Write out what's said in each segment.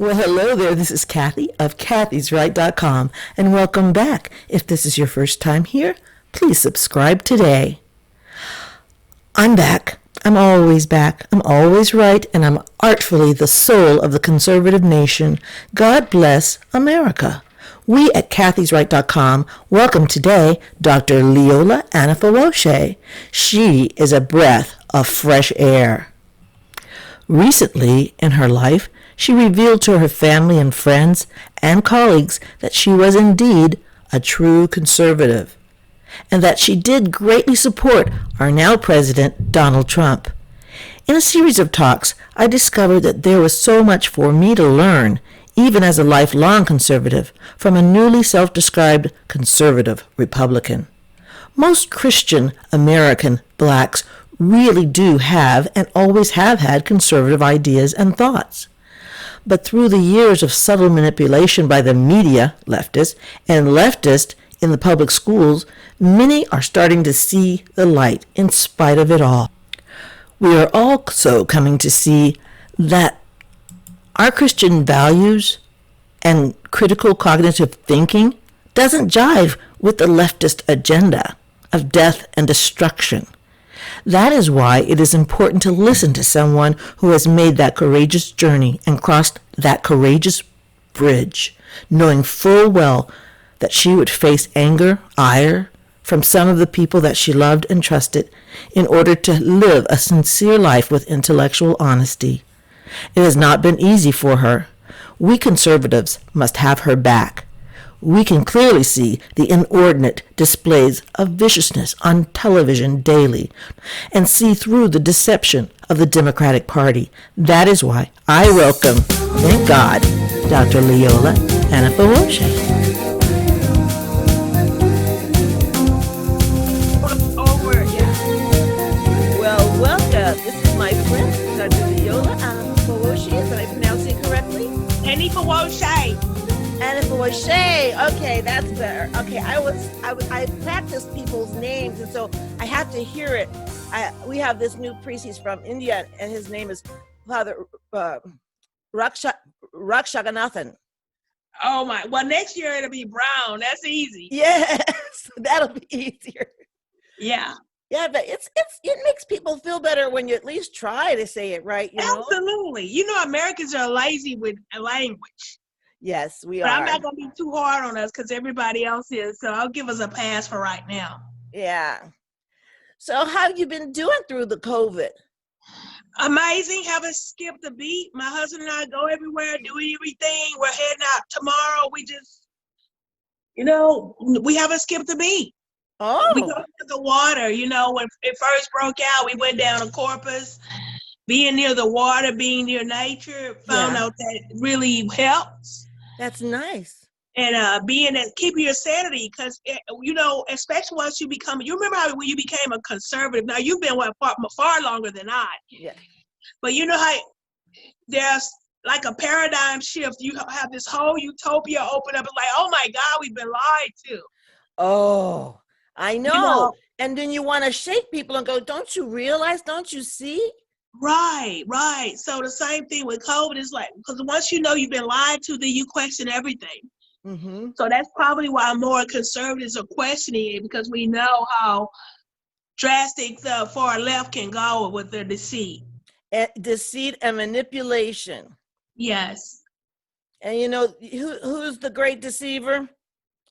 Well, hello there. This is Kathy of kathysright.com, and welcome back. If this is your first time here, please subscribe today. I'm back. I'm always back. I'm always right, and I'm artfully the soul of the conservative nation. God bless America. We at kathysright.com welcome today Dr. Leola Anifowoshe. She is a breath of fresh air. Recently in her life, she revealed to her family and friends and colleagues that she was indeed a true conservative, and that she did greatly support our now President Donald Trump. In a series of talks, I discovered that there was so much for me to learn, even as a lifelong conservative, from a newly self-described conservative Republican. Most Christian American blacks really do have and always have had conservative ideas and thoughts. But through the years of subtle manipulation by the media, leftists, and leftists in the public schools, many are starting to see the light in spite of it all. We are also coming to see that our Christian values and critical cognitive thinking doesn't jive with the leftist agenda of death and destruction. That is why it is important to listen to someone who has made that courageous journey and crossed that courageous bridge, knowing full well that she would face anger, ire from some of the people that she loved and trusted in order to live a sincere life with intellectual honesty. It has not been easy for her. We conservatives must have her back. We can clearly see the inordinate displays of viciousness on television daily and see through the deception of the Democratic Party. That is why I welcome, thank God, Dr. Leola Anifowoshe. Well, welcome. This is my friend, Dr. Leola Anifowoshe. Did I pronounce it correctly? Anifowoshe. Anifowoshe. Okay, that's better. Okay, I practiced people's names, and so I have to hear it. We have this new priest. He's from India, and his name is Father Rakshaganathan. Oh my! Well, next year it'll be Brown. That's easy. Yes, that'll be easier. Yeah. Yeah, but it makes people feel better when you at least try to say it right. You know? Absolutely. You know, Americans are lazy with language. Yes, we but are. I'm not going to be too hard on us because everybody else is. So I'll give us a pass for right now. Yeah. So how have you been doing through the COVID? Amazing. Haven't skipped a beat. My husband and I go everywhere, do everything. We're heading out tomorrow. We just, we haven't skipped a beat. Oh. We go to the water. You know, when it first broke out, we went down to Corpus. Being near the water, being near nature, found out that it really helps. That's nice. And keeping your sanity, because, especially once you become, you remember how when you became a conservative, now you've been far longer than I. Yeah. But you know how there's like a paradigm shift. You have this whole utopia open up. It's like, oh my God, we've been lied to. Oh, I know. And then you want to shake people and go, don't you realize, don't you see? Right. So the same thing with COVID is like, because once you know you've been lied to, then you question everything. Mm-hmm. So that's probably why more conservatives are questioning it, because we know how drastic the far left can go with their deceit. Deceit and manipulation. Yes. And who's the great deceiver?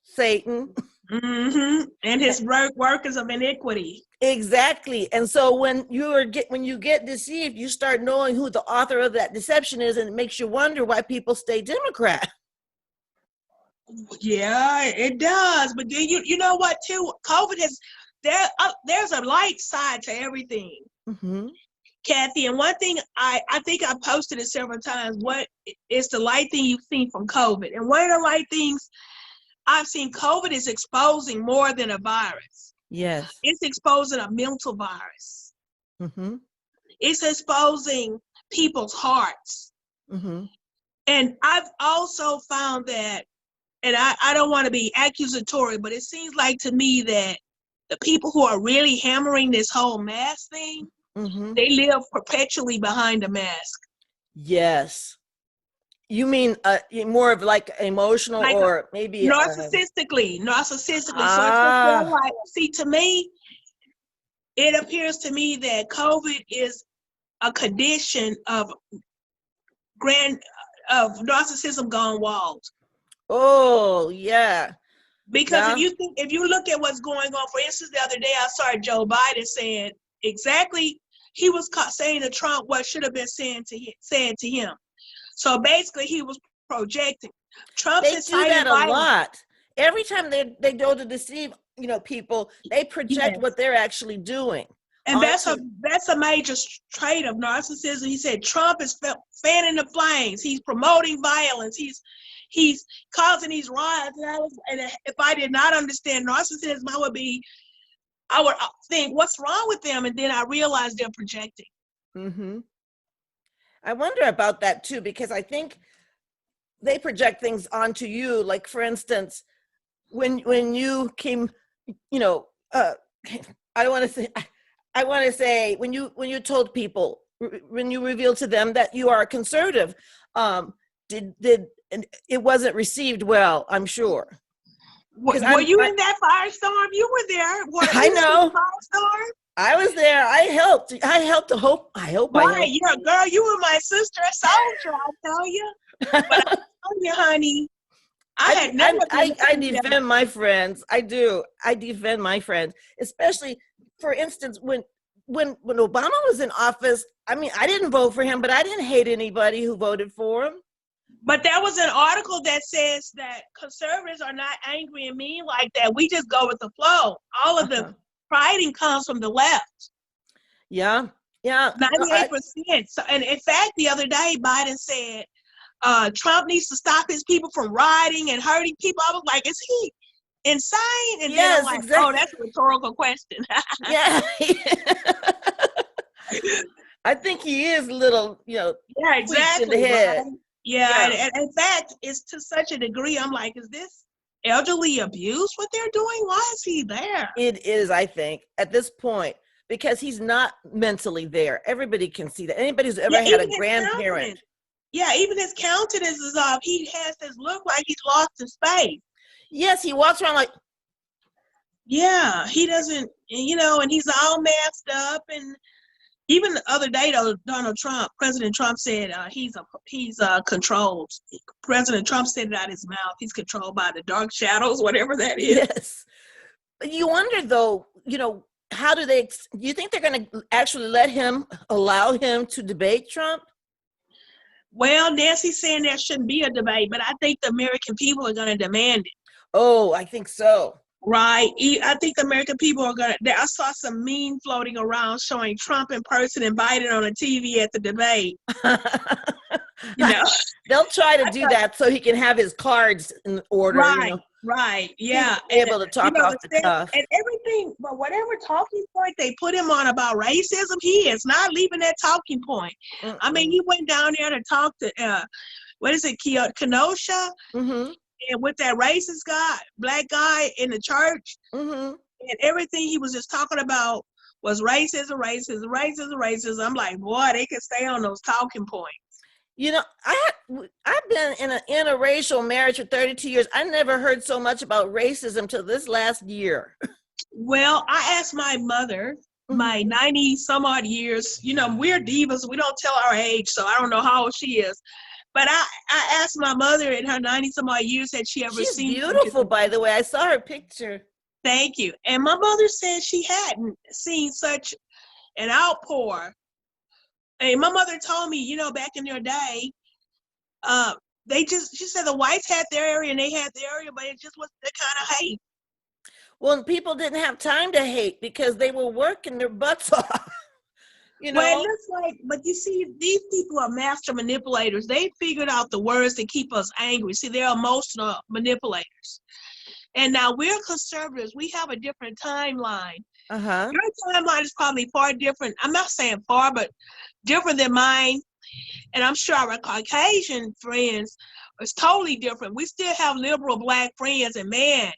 Satan. Mm-hmm. And his workers of iniquity. Exactly. And so when you get deceived, you start knowing who the author of that deception is, and it makes you wonder why people stay Democrat. Yeah, it does. But then you know what too? COVID there's a light side to everything. Mm-hmm. Kathy, and one thing I think I posted it several times. What is the light thing you've seen from COVID? And one of the light things I've seen, COVID is exposing more than a virus. Yes. It's exposing a mental virus. Mm-hmm. It's exposing people's hearts. Mm-hmm. And I've also found that, and I don't want to be accusatory, but it seems like to me that the people who are really hammering this whole mask thing, mm-hmm. they live perpetually behind a mask. Yes. You mean more of like emotional like or maybe narcissistically. So it's just feel ah like, see, to me, it appears to me that COVID is a condition of grand of narcissism gone wild. oh yeah Because yeah if you look at what's going on, for instance, the other day I saw Joe Biden saying exactly, he was saying to Trump what should have been said to him. So basically, he was projecting. Trump's they do inciting that a violence. lot. Every time they go to deceive people, they project Yes. what they're actually doing And onto. that's a major trait of narcissism. He said Trump is fanning the flames. He's promoting violence. He's causing these riots. And if I did not understand narcissism, I would think, what's wrong with them? And then I realized they're projecting. Mm-hmm. I wonder about that too, because I think they project things onto you. Like for instance, when you came, you know, I don't want to say. I want to say when you told people, when you revealed to them that you are a conservative, did and it wasn't received well, I'm sure, because Were you in that firestorm? You were there. I You were in the know firestorm. I was there. I helped to hope. I Right, helped. you're a girl. You were my sister soldier, I tell you. But I tell you, honey, I had never been I a female. defend my friends. I do. I defend my friends, especially for instance when Obama was in office. I mean, I didn't vote for him, but I didn't hate anybody who voted for him. But there was an article that says that conservatives are not angry and mean like that. We just go with the flow. All of the Uh-huh. fighting comes from the left. Yeah, yeah. No, 98%. So, and in fact, the other day, Biden said Trump needs to stop his people from rioting and hurting people. I was like, is he insane? And then I'm yes, like, oh, exactly. that's a rhetorical question. Yeah. I think he is a little, Yeah, tweaked in the exactly, head. right? Yeah, Yeah, and in fact, it's to such a degree, I'm like, is this elderly abuse what they're doing? Why is he there? it is, I think, at this point, because he's not mentally there. Everybody can see that. Anybody who's Yeah, ever had a even his grandparent. countenance. Yeah, even his countenance is off. He has this look like he's lost in space. Yes, he walks around like, Yeah, he doesn't, and he's all masked up. And even the other day, though, President Trump said he's controlled. President Trump said it out of his mouth. He's controlled by the dark shadows, whatever that is. yes. You wonder though, how do you think they're going to actually allow him to debate Trump? Well, Nancy's saying there shouldn't be a debate, but I think the American people are going to demand it. Oh, I think so. Right. I think the American people are going to. I saw some meme floating around showing Trump in person and Biden on a TV at the debate. You know, They'll try to I do thought, that so he can have his cards in order, right. He Yeah. won't be able to talk off the Instead, cuff. and everything, but whatever talking point they put him on about racism, he is not leaving that talking point. I mean, Mm-mm. he went down there to talk to, what is it, Kenosha? Mm-hmm. And with that racist guy, black guy in the church, Mm-hmm. and everything he was just talking about was racism. I'm like, boy, they can stay on those talking points. I've been in an interracial marriage for 32 years. I never heard so much about racism till this last year. Well, I asked my mother, my Mhm. 90 some odd years, we're divas, we don't tell our age, so I don't know how old she is. But I asked my mother in her 90 some odd years, had she ever She's seen such a beautiful, thing? by the way. I saw her picture. Thank you. And my mother said she hadn't seen such an outpour. And my mother told me, back in their day, uh, she said the whites had their area and they had their area, but it just was the kind of hate. Well, people didn't have time to hate because they were working their butts off. you Well, it know? looks like, but you see, these people are master manipulators. They figured out the words to keep us angry. See, they're emotional manipulators. And now we're conservatives. We have a different timeline. Uh-huh. Your timeline is probably far different. I'm not saying far, but different than mine. And I'm sure our Caucasian friends is totally different. We still have liberal black friends, and man,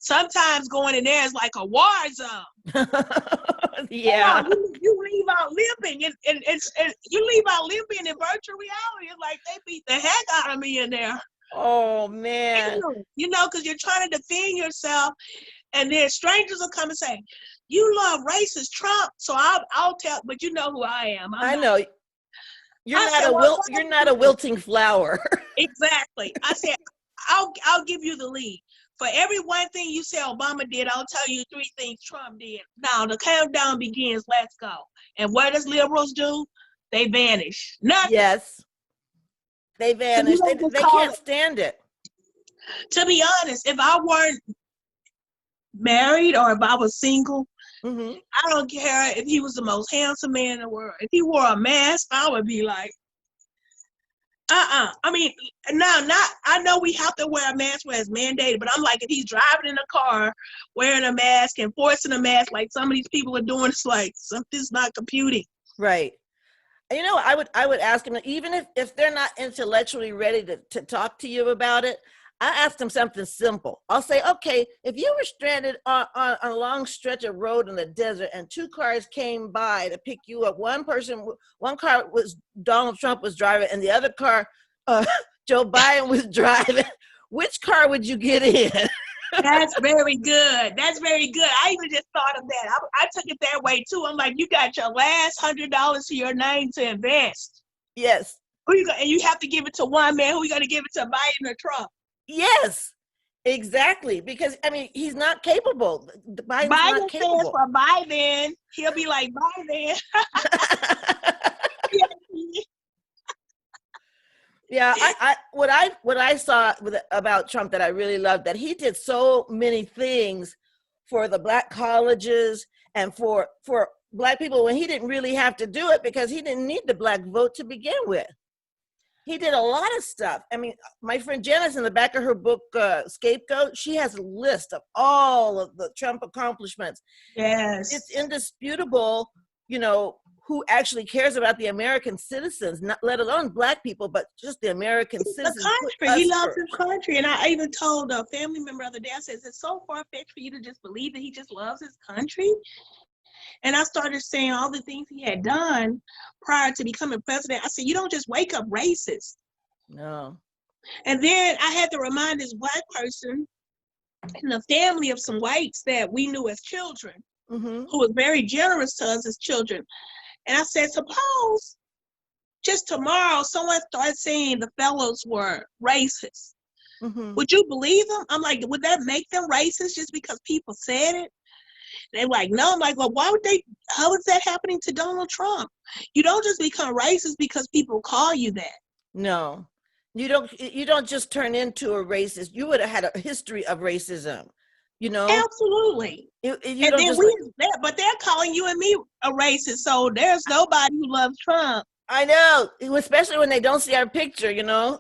sometimes going in there is like a war zone. Yeah, Yeah. you leave out living, and you leave out living in virtual reality. It's like they beat the heck out of me in there. Oh man. Because you're trying to defend yourself, and then strangers will come and say, "You love racist Trump," so I'll tell. But you know who I am. I'm I not. know you're I not said, a "Well, you're not a wilting flower. exactly." I said, "I'll give you the lead. For every one thing you say Obama did, I'll tell you 3 things Trump did. Now the countdown begins. Let's go." And what does liberals do? They vanish. Nothing. Yes, they So you vanish. don't just They call can't it. stand it. To be honest, if I weren't married or if I was single, Hmm. I don't care if he was the most handsome man in the world. If he wore a mask, I would be like, I mean, now, not, I know we have to wear a mask where it's mandated, but I'm like, if he's driving in a car wearing a mask and forcing a mask like some of these people are doing, it's like something's not computing. Right. You know, I would ask them, even if they're not intellectually ready to talk to you about it, I ask them something simple. I'll say, okay, if you were stranded on a long stretch of road in the desert and 2 cars came by to pick you up, one car was Donald Trump was driving and the other car, uh, Joe Biden was driving, which car would you get in? That's very good. That's very good. I even just thought of that. I took it that way too. I'm like, you got your last $100 to your name to invest. Yes, And you have to give it to one man. Who you going to give it to, Biden or Trump? yes, exactly. Because I mean, he's not capable. Biden's not Biden stands capable. for Biden. He'll be like Biden. Yeah, what I saw about Trump that I really loved, that he did so many things for the black colleges and for black people when he didn't really have to do it because he didn't need the black vote to begin with. He did a lot of stuff. I mean, my friend Janice, in the back of her book, Scapegoat, she has a list of all of the Trump accomplishments. It's Yes. indisputable, you know, who actually cares about the American citizens, not let alone black people, but just the American The citizens. Put country. He us loves his first. country. And I even told a family member the other day, I said, it's so far-fetched for you to just believe that he just loves his country. And I started saying all the things he had done prior to becoming president. I said, you don't just wake up racist. No. And then I had to remind this black person in the family of some whites that we knew as children, Mm-hmm. who was very generous to us as children. And I said, suppose just tomorrow someone started saying the fellows were racist. Mm-hmm. Would you believe them? I'm like, would that make them racist just because people said it? They're like, no. I'm like, well, why would they? How is that happening to Donald Trump? You don't just become racist because people call you that. No. You don't just turn into a racist. You would have had a history of racism, you know? Absolutely. You And don't then just like, but they're calling you and me a racist. So there's nobody who loves Trump. I know, especially when they don't see our picture, you know?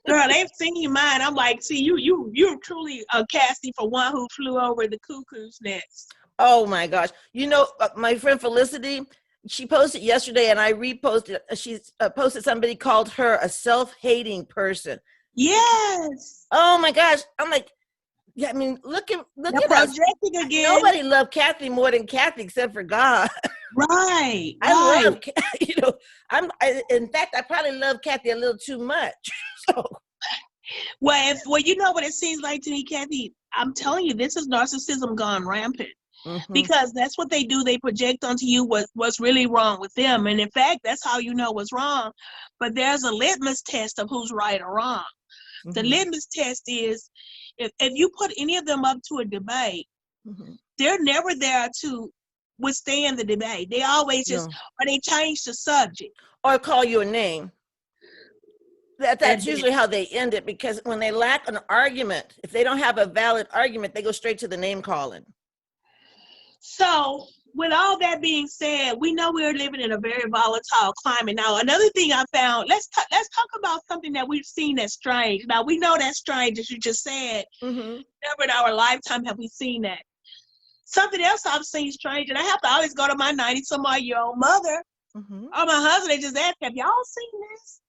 Girl, they've seen mine. I'm like, see, you're truly a casting for one who flew over the cuckoo's nest. Oh my gosh. You know, my friend Felicity, she posted yesterday and I reposted. She posted somebody called her a self-hating person. Yes. Oh my gosh. I'm like, yeah, I mean, look They're at us. projecting again. Nobody loved Kathy more than Kathy except for God. Right, I right. love, you know, in fact, I probably love Kathy a little too much. So, Well, you know what it seems like to me, Kathy? I'm telling you, this is narcissism gone rampant. mm-hmm, Because that's what they do. They project onto you what's really wrong with them. And in fact, that's how you know what's wrong. But there's a litmus test of who's right or wrong. The mm-hmm, litmus test is if you put any of them up to a debate, mm-hmm. they're never there to withstand the debate. They always just, No. or they change the subject. Or call you a name. And That's usually how they end it because when they lack an argument, if they don't have a valid argument, they go straight to the name calling. so, with all that being said, we know we're living in a very volatile climate. Now, another thing I found, let's talk about something that we've seen that's strange. Now, we know that's strange, as you just said. Mm-hmm. Never in our lifetime have we seen that. Something else I've seen strange, and I have to always go to my 90-some-odd-year-old mother Mm-hmm. or my husband and just ask, have y'all seen this?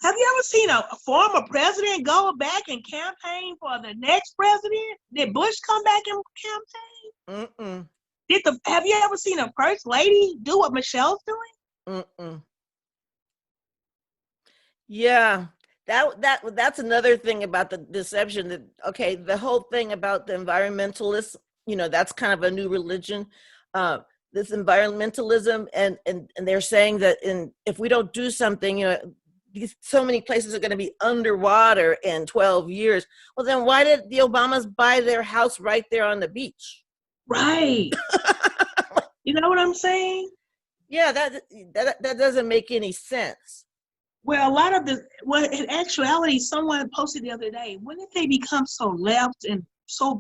Have you ever seen a former president go back and campaign for the next president? Did Bush come back and campaign? Mm-mm. Have you ever seen a first lady do what Michelle's doing? Mm-mm. Yeah, that's another thing about the deception. That okay, the whole thing about the environmentalists, that's kind of a new religion. This environmentalism, and they're saying that if we don't do something, so many places are going to be underwater in 12 years. Well, then why did the Obamas buy their house right there on the beach? Right. You know what I'm saying? Yeah, that doesn't make any sense. Well, in actuality, someone posted the other day, when did they become so left and so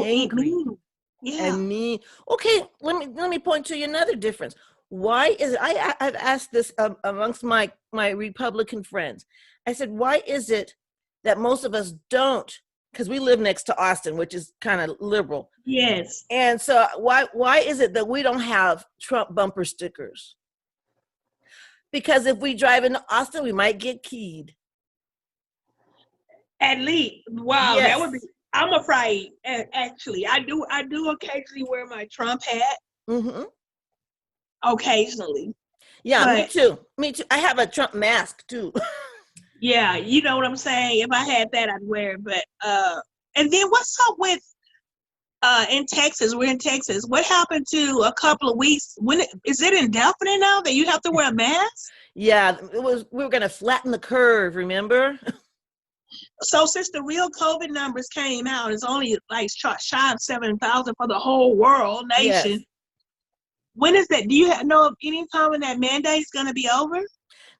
Angry mean? Yeah. and mean. Okay, let me point to you another difference. Why is it, I've asked this amongst my Republican friends. I said, why is it that most of us don't? Because we live next to Austin, which is kind of liberal. Yes. And so why is it that we don't have Trump bumper stickers? Because if we drive into Austin, we might get keyed. At least, wow, Yes. that would be. I'm afraid. Actually, I do occasionally wear my Trump hat. Mm-hmm. Occasionally. Yeah, me too. Me too. I have a Trump mask too. Yeah, you know what I'm saying. If I had that, I'd wear it. But and then what's up with in Texas? We're in Texas. What happened to a couple of weeks? Is it indefinite now that you have to wear a mask? Yeah, we were going to flatten the curve. Remember? So since the real COVID numbers came out, it's only like shy of 7,000 for the whole world nation. Yes. When is that? Do you know of any time when that mandate's going to be over?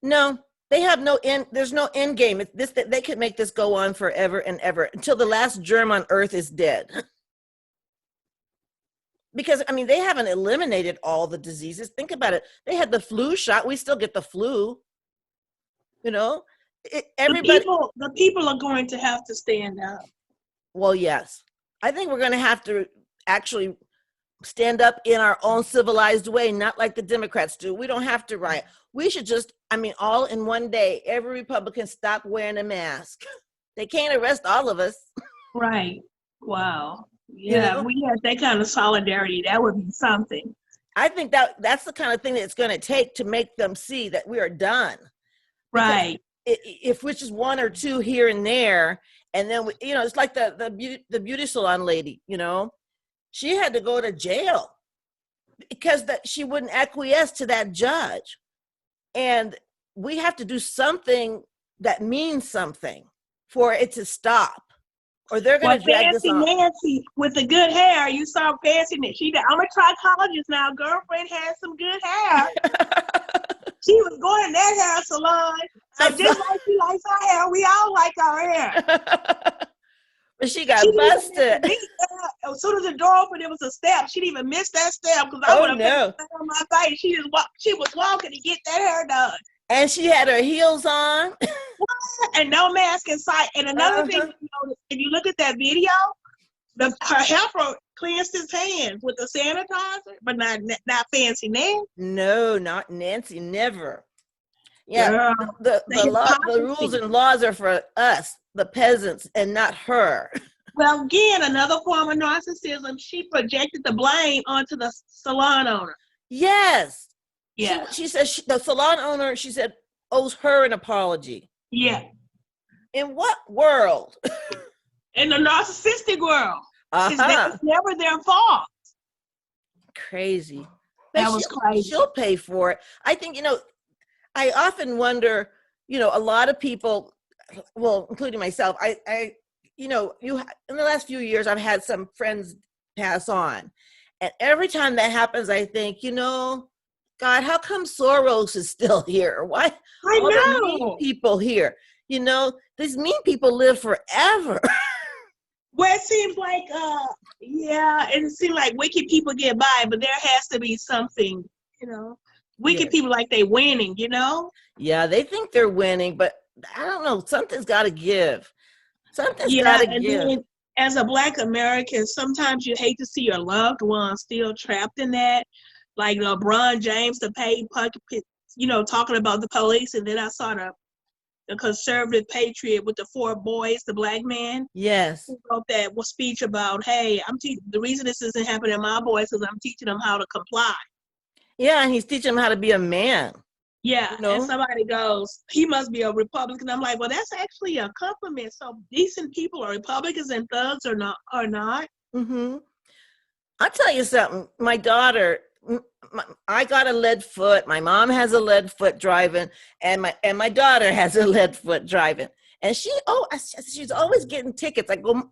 No, they have no end. There's no end game. It's this, they could make this go on forever and ever until the last germ on earth is dead. Because I mean, they haven't eliminated all the diseases. Think about it. They had the flu shot. We still get the flu. Everybody. The people are going to have to stand up. Well, yes. I think we're going to have to actually stand up in our own civilized way, not like the Democrats do. We don't have to riot. We should just, all in one day, every Republican stop wearing a mask. They can't arrest all of us. Right. Wow. Yeah, if we had that kind of solidarity, that would be something. I think that's the kind of thing that it's going to take to make them see that we are done. Right. If which is one or two here and there, and then it's like the beauty salon lady. She had to go to jail because she wouldn't acquiesce to that judge, and we have to do something that means something for it to stop, or they're going to drag this on. Nancy with the good hair, you saw Fancy. I'm a trichologist now. Girlfriend has some good hair. She was going in that hair salon. So just like she likes our hair, we all like our hair. But she got busted. As soon as the door opened, there was a step. She didn't even miss that step because I would have been on my face. She was walking to get that hair done. And she had her heels on. And no mask in sight. And another thing, if you look at that video, her helper cleansed his hands with the sanitizer, but not Fancy Nancy. No, not Nancy, never. Yeah, the rules and laws are for us, the peasants, and not her. Well, again, another form of narcissism. She projected the blame onto the salon owner. Yes. Yeah. She says the salon owner, she said, owes her an apology. Yeah. In what world? In the narcissistic world. It's never their fault. Crazy. That was crazy. She'll pay for it. I think, I often wonder, a lot of people, well, including myself, I in the last few years, I've had some friends pass on. And every time that happens, I think, God, how come Soros is still here? Why I all know. the mean people here? These mean people live forever. Well, it seems like, it seems like wicked people get by, but there has to be something, wicked people like they winning, Yeah, they think they're winning, but I don't know. Something's got to give. Something's got to give. Then, as a Black American, sometimes you hate to see your loved ones still trapped in that. Like LeBron James, the paid talking about the police, and then I saw the conservative patriot with the 4 boys, the black man, Yes. who wrote that speech about, hey, the reason this isn't happening to my boys is I'm teaching them how to comply. Yeah, and he's teaching them how to be a man. Yeah, You know? and somebody goes, he must be a Republican. I'm like, well, that's actually a compliment. So decent people are Republicans and thugs are not. Mm-hmm. I'll tell you something. My daughter, I got a lead foot. My mom has a lead foot driving, and my daughter has a lead foot driving. And she's always getting tickets. I go,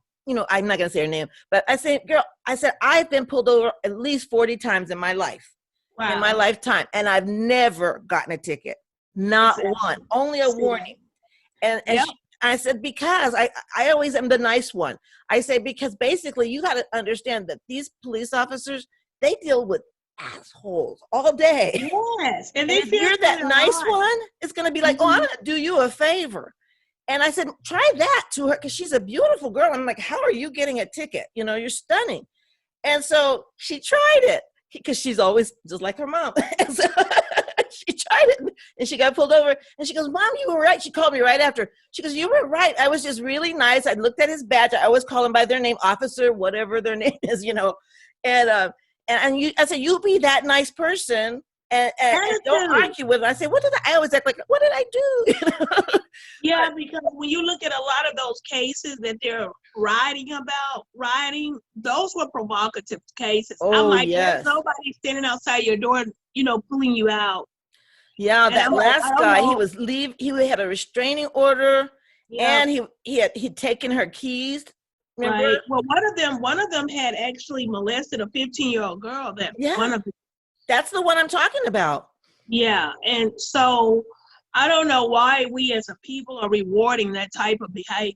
I'm not gonna say her name, but I say, girl, I said I've been pulled over at least 40 times in my life, in my lifetime, and I've never gotten a ticket, not one, only a warning. And I said, because I always am the nice one. I say, because basically you got to understand that these police officers, they deal with assholes all day. Yes. And if you're that nice one, it's going to be like, oh, I'm going to do you a favor. And I said, try that to her, because she's a beautiful girl. I'm like, how are you getting a ticket? You're stunning. And so she tried it, because she's always just like her mom. And so she tried it, and she got pulled over, and she goes, Mom, you were right. She called me right after. She goes, you were right. I was just really nice. I looked at his badge. I always call them by their name, officer, whatever their name is, And I said, you be that nice person, and don't argue with it. I say, I always act like, what did I do? Yeah, because when you look at a lot of those cases that they're writing, those were provocative cases. Oh, I'm like, yes. there's nobody standing outside your door, pulling you out. Yeah, that last guy, he had a restraining order, and he'd taken her keys. Remember? Right. Well, one of them had actually molested a 15-year-old girl. That's the one I'm talking about. Yeah, and so I don't know why we as a people are rewarding that type of behavior.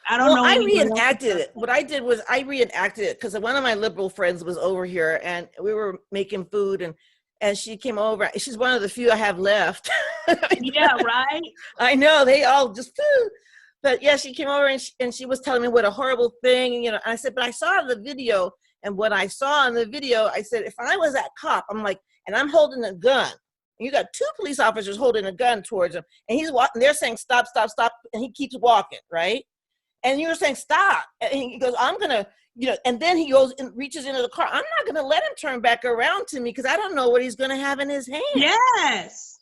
I don't know. I reenacted it. What I did was I reenacted it, because one of my liberal friends was over here, and we were making food, and she came over. She's one of the few I have left. Yeah, right. I know, they all just, but yeah, she came over, and she was telling me what a horrible thing, and I said, but I saw the video, and what I saw in the video, I said, if I was that cop, I'm like, and I'm holding a gun, and you got 2 police officers holding a gun towards him, and he's walking, they're saying, stop, stop, stop, and he keeps walking, right? And you're saying, stop, and he goes, I'm gonna, and then he goes and reaches into the car. I'm not going to let him turn back around to me, because I don't know what he's going to have in his hand. Yes.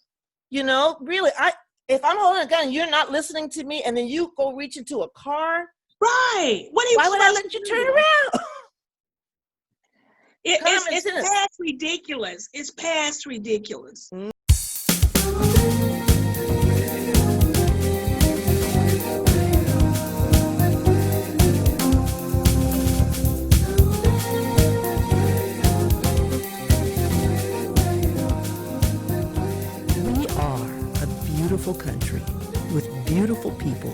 Really, if I'm holding a gun and you're not listening to me, and then you go reach into a car. Right. Why would I let you turn around? It's past ridiculous. It's past ridiculous. Mm-hmm. Beautiful country with beautiful people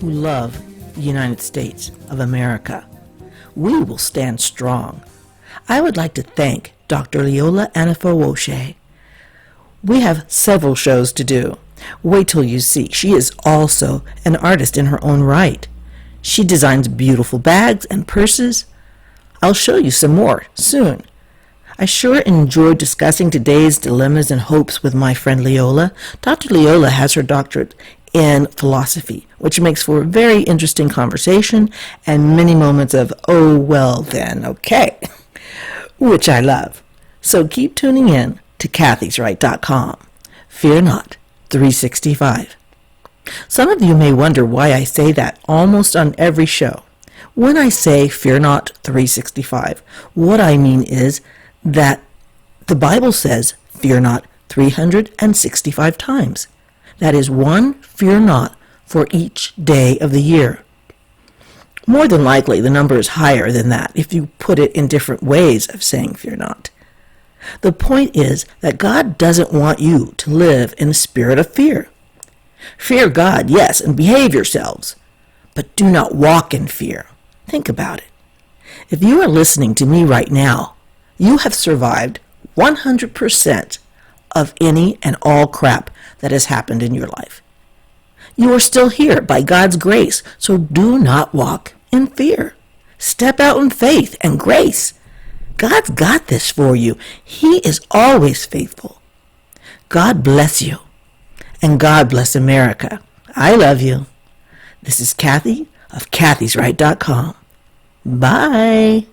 who love the United States of America. We will stand strong. I would like to thank Dr. Leola Anifowoshe. We have several shows to do. Wait till you see. She is also an artist in her own right. She designs beautiful bags and purses. I'll show you some more soon. I sure enjoyed discussing today's dilemmas and hopes with my friend Leola. Dr. Leola has her doctorate in philosophy, which makes for a very interesting conversation and many moments of, oh, well then, okay, which I love. So keep tuning in to kathysright.com. Fear not, 365. Some of you may wonder why I say that almost on every show. When I say fear not, 365, what I mean is that the Bible says, fear not, 365 times. That is one fear not for each day of the year. More than likely, the number is higher than that if you put it in different ways of saying fear not. The point is that God doesn't want you to live in a spirit of fear. Fear God, yes, and behave yourselves, but do not walk in fear. Think about it. If you are listening to me right now, you have survived 100% of any and all crap that has happened in your life. You are still here by God's grace, so do not walk in fear. Step out in faith and grace. God's got this for you. He is always faithful. God bless you. And God bless America. I love you. This is Kathy of kathysright.com. Bye.